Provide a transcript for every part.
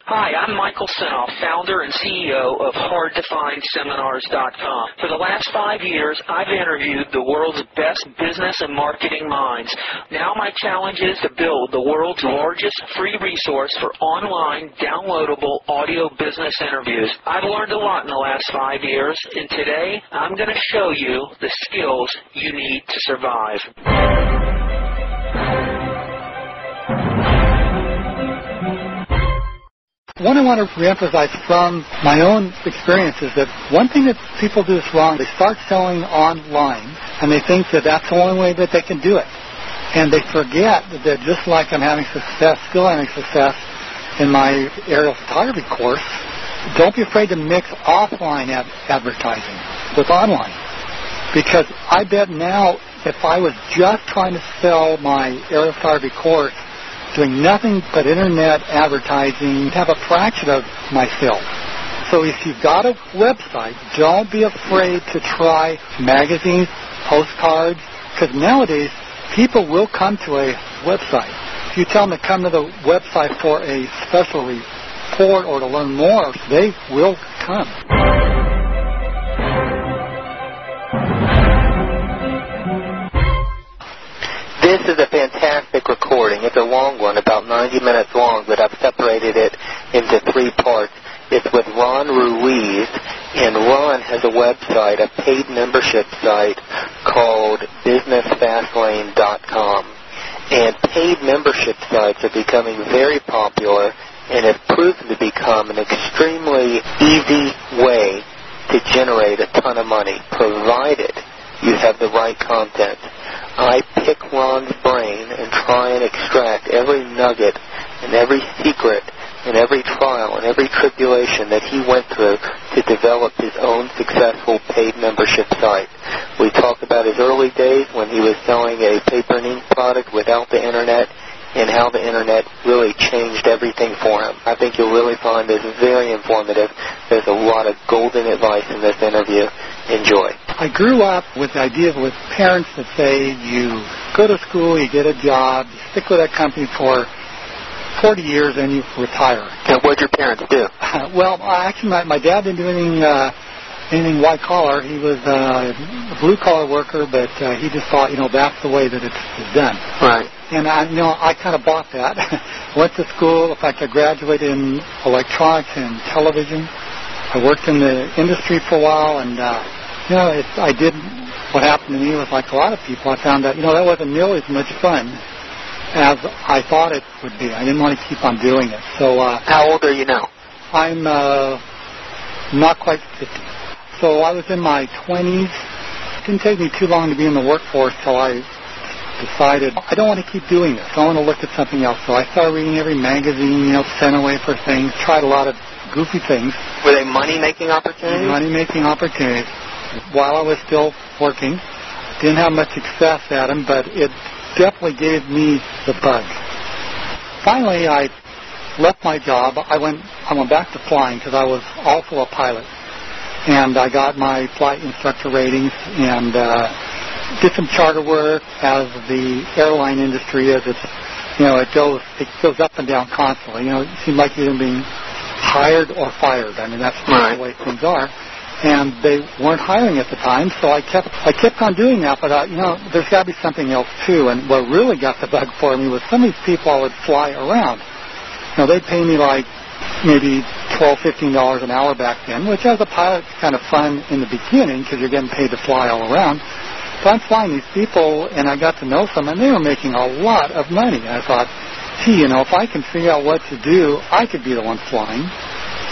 Hi, I'm Michael Senoff, founder and CEO of HardToFindSeminars.com. For the last 5 years, I've interviewed the world's best business and marketing minds. Now my challenge is to build the world's largest free resource for online, downloadable audio business interviews. I've learned a lot in the last 5 years, and today I'm going to show you the skills you need to survive. What I want to reemphasize from my own experience is that one thing that people do is wrong. They start selling online, and they think that that's the only way that they can do it. And they forget that just like I'm having success, still having success in my aerial photography course, don't be afraid to mix offline advertising with online. Because I bet now if I was just trying to sell my aerial photography course, doing nothing but internet advertising, have a fraction of my sales. So if you've got a website, don't be afraid to try magazines, postcards, because nowadays people will come to a website. If you tell them to come to the website for a special report or to learn more, they will come. This is a fantastic recording. It's a long one, about 90 minutes long, but I've separated it into 3 parts. It's with Ron Ruiz, and Ron has a website, a paid membership site called BusinessFastlane.com. And paid membership sites are becoming very popular and have proven to become an extremely easy way to generate a ton of money, provided you have the right content. I pick Ron's brain and try and extract every nugget and every secret and every trial and every tribulation that he went through to develop his own successful paid membership site. We talk about his early days when he was selling a paper and ink product without the internet and how the internet really changed everything for him. I think you'll really find this very informative. There's a lot of golden advice in this interview. Enjoy. I grew up with ideas with parents that say you go to school, you get a job, you stick with that company for 40 years, and you retire. And what did your parents do? Well, actually, my dad didn't do anything white collar. He was a blue collar worker, but he just thought, that's the way that it's done. Right. And I kind of bought that. Went to school. In fact, I graduated in electronics and television. I worked in the industry for a while, and I did what happened to me was like a lot of people. I found that that wasn't nearly as much fun as I thought it would be. I didn't want to keep on doing it. So how old are you now? I'm not quite 50. So I was in my 20s. It didn't take me too long to be in the workforce till I decided I don't want to keep doing this. I want to look at something else. So I started reading every magazine, sent away for things, tried a lot of goofy things. Were they money-making opportunities? Money-making opportunities. While I was still working, didn't have much success at them, but it definitely gave me the bug. Finally, I left my job. I went back to flying because I was also a pilot, and I got my flight instructor ratings and did some charter work. As the airline industry is, it goes up and down constantly. It seems like you're being hired or fired. I mean, that's the way things are. And they weren't hiring at the time, so I kept on doing that. But there's got to be something else too. And what really got the bug for me was some of these people I would fly around. They'd pay me like maybe $12, $15 an hour back then, which as a pilot is kind of fun in the beginning because you're getting paid to fly all around. So I'm flying these people, and I got to know some, and they were making a lot of money. And I thought, gee, if I can figure out what to do, I could be the one flying,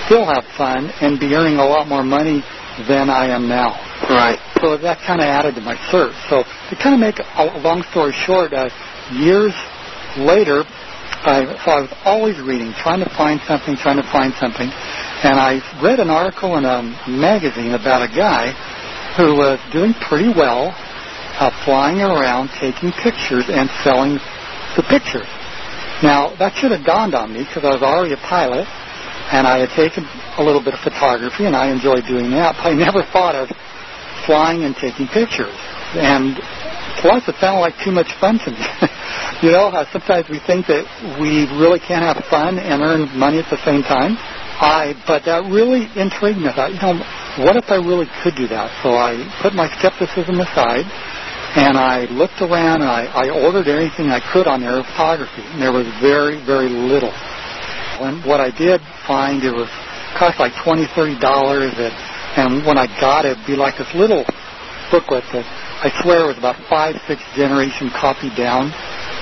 still have fun, and be earning a lot more money than I am now. Right. So that kind of added to my search. So to kind of make a long story short, years later, I was always reading, trying to find something, and I read an article in a magazine about a guy who was doing pretty well, flying around, taking pictures, and selling the pictures. Now, that should have dawned on me because I was already a pilot, and I had taken a little bit of photography, and I enjoyed doing that, but I never thought of flying and taking pictures. And plus, it sounded like too much fun to me. You know, sometimes we think that we really can't have fun and earn money at the same time. But that really intrigued me. I thought, you know, what if I really could do that? So I put my skepticism aside, and I looked around, and I ordered anything I could on aerial photography, and there was very, very little. And what I did find, it was cost like $20, $30, and when I got it, it'd be like this little booklet that I swear was about 5, 6 generation copied down.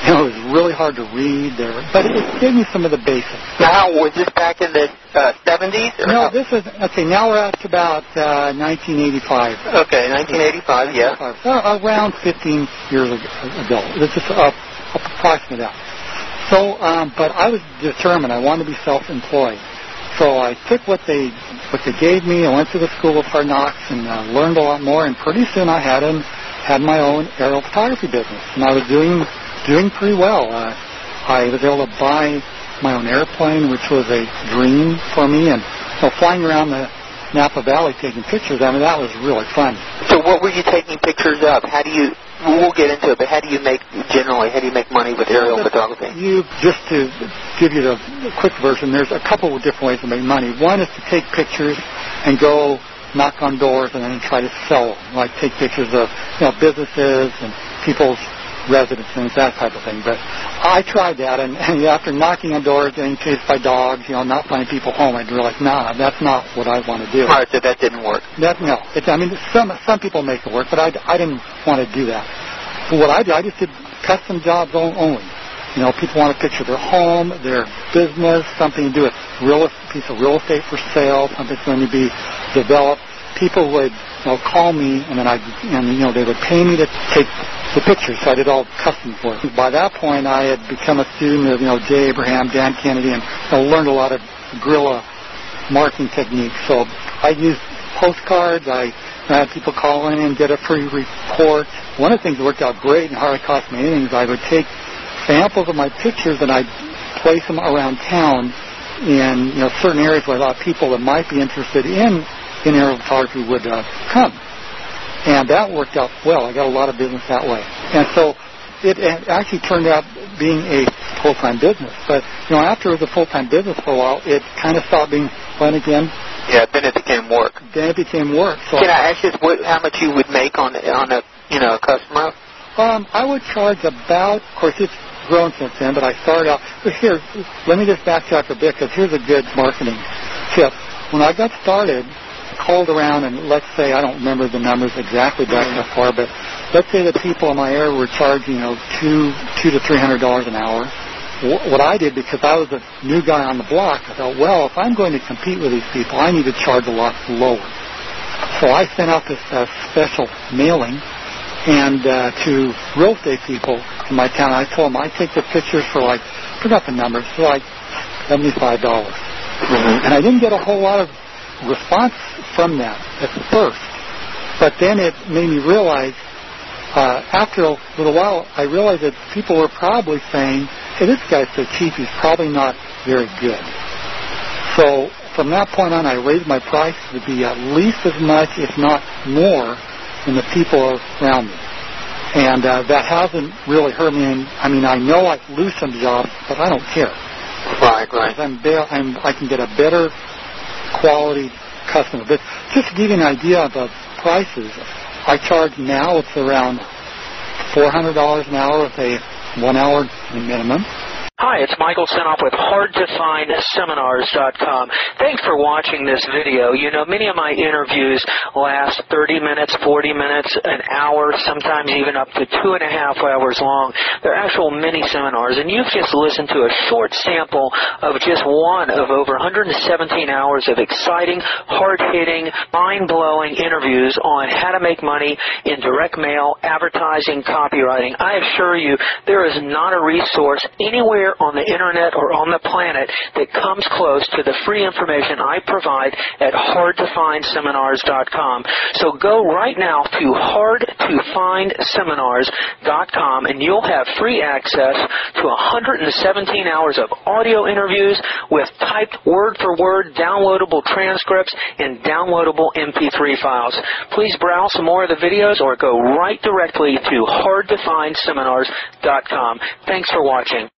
It was really hard to read there, but it gave me some of the basics. Now, was this back in the 70s? Or no, this is, okay, now we're up to about 1985. Okay, 1985, yeah. Around 15 years ago. This is approximate that. So, but I was determined. I wanted to be self-employed. So I took what they gave me. I went to the School of Hard Knocks and learned a lot more, and pretty soon I had my own aerial photography business, and I was doing pretty well. I was able to buy my own airplane, which was a dream for me, and flying around the Napa Valley taking pictures, I mean, that was really fun. So what were you taking pictures of? We'll get into it, but how do you make money with aerial photography? Just to give you the quick version, there's a couple of different ways to make money. One is to take pictures and go knock on doors and then try to sell them, like take pictures of businesses and people's residences, that type of thing. But I tried that, and after knocking on doors, getting chased by dogs, not finding people home, I'd realize, that's not what I want to do. All right, so that didn't work. Some people make it work, but I didn't want to do that. But what I did, I just did custom jobs only. People want a picture of their home, their business, something to do with piece of real estate for sale, something's going to be developed. People would call me, and then they would pay me to take the pictures, so I did all custom work. By that point, I had become a student of Jay Abraham, Dan Kennedy, and I learned a lot of guerrilla marketing techniques. So I used postcards. I had people call in and get a free report. One of the things that worked out great and hardly cost me anything is I would take samples of my pictures and I'd place them around town in certain areas where a lot of people that might be interested in aerial photography would come. And that worked out well. I got a lot of business that way. And so it actually turned out being a full-time business. But, after it was a full-time business for a while, it kind of stopped being fun again. Yeah, then it became work. So can I ask you how much you would make on a customer? I would charge about, of course, it's grown since then, but I started out, here, let me just backtrack a bit, because here's a good marketing tip. When I got started, called around, and let's say, I don't remember the numbers exactly back that far, but let's say the people in my area were charging, $200 to $300 an hour. What I did, because I was a new guy on the block, I thought, well, if I'm going to compete with these people, I need to charge a lot lower. So I sent out this special mailing and to real estate people in my town. I told them I take the pictures for I forgot the numbers, for $75. And I didn't get a whole lot of response from that at first, but then it made me realize after a little while I realized that people were probably saying, hey, this guy's so cheap, he's probably not very good. So from that point on, I raised my price to be at least as much, if not more, than the people around me. And that hasn't really hurt me. I mean, I know I lose some jobs, but I don't care. Right. I can get a better quality customer. But just to give you an idea of the prices, I charge now, it's around $400 an hour with a 1 hour minimum. Hi, it's Michael Senoff with HardToFindSeminars.com. Thanks for watching this video. Many of my interviews last 30 minutes, 40 minutes, an hour, sometimes even up to 2.5 hours long. They're actual mini seminars, and you've just listened to a short sample of just one of over 117 hours of exciting, hard-hitting, mind-blowing interviews on how to make money in direct mail, advertising, copywriting. I assure you, there is not a resource anywhere anywhere on the internet or on the planet that comes close to the free information I provide at hardtofindseminars.com. So go right now to hardtofindseminars.com and you'll have free access to 117 hours of audio interviews with typed word-for-word downloadable transcripts and downloadable MP3 files. Please browse some more of the videos or go right directly to hardtofindseminars.com. Thanks for watching.